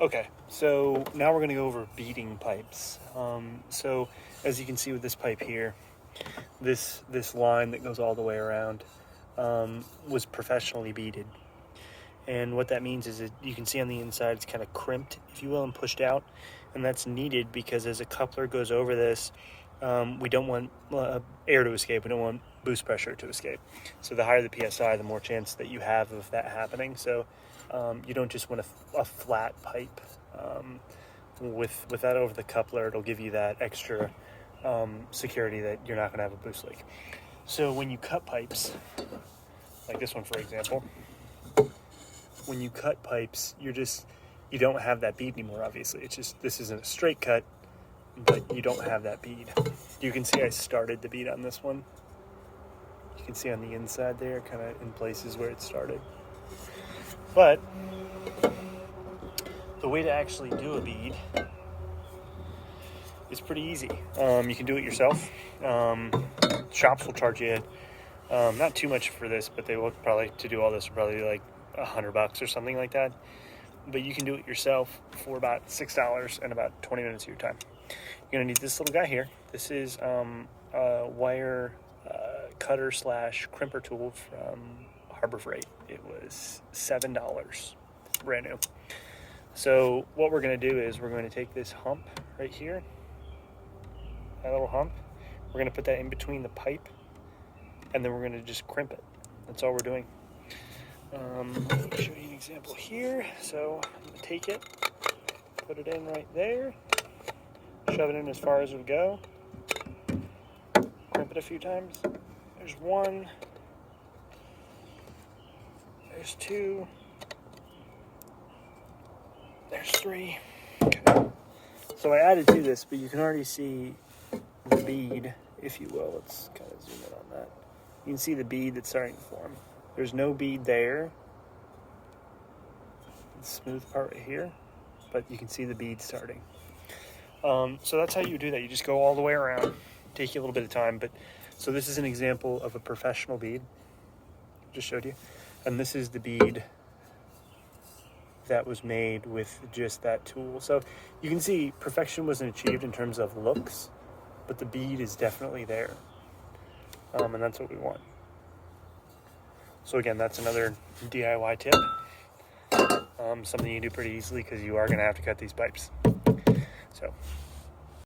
Okay, so now we're going to go over beading pipes. So as you can see with this pipe here, this line that goes all the way around was professionally beaded. And what that means is that you can see on the inside it's kind of crimped, if you will, and pushed out. And that's needed because as a coupler goes over this, we don't want air to escape. We don't want boost pressure to escape. So the higher the PSI, the more chance that you have of that happening. So you don't just want a flat pipe. With that over the coupler, it'll give you that extra security that you're not going to have a boost leak. So when you cut pipes, like this one for example, when you cut pipes, you don't have that bead anymore, obviously. It's just, this isn't a straight cut, but you don't have that bead. You can see I started the bead on this one. You can see on the inside there, kind of in places where it started. But the way to actually do a bead is pretty easy. You can do it yourself. Shops will charge you not too much for this, but they will probably, to do all this, will probably like $100 or something like that. But you can do it yourself for about $6 and about 20 minutes of your time. You're gonna need this little guy here. This is a wire cutter / crimper tool from Harbor Freight. It was $7, brand new. So what we're gonna do is we're going to take this hump right here, that little hump, we're gonna put that in between the pipe, and then we're gonna just crimp it. That's all we're doing. Let me show you an example here. So I'm going to take it, put it in right there, shove it in as far as it would go, crimp it a few times. There's one, there's two, there's three. Okay. So I added to this, but you can already see the bead, if you will. Let's kind of zoom in on that. You can see the bead that's starting to form. There's no bead there. The smooth part right here, but you can see the bead starting. So that's how you do that. You just go all the way around. Take you a little bit of time, but so this is an example of a professional bead. Just showed you, and this is the bead that was made with just that tool. So you can see perfection wasn't achieved in terms of looks, but the bead is definitely there, and that's what we want. So again, that's another DIY tip. Something you do pretty easily because you are going to have to cut these pipes. So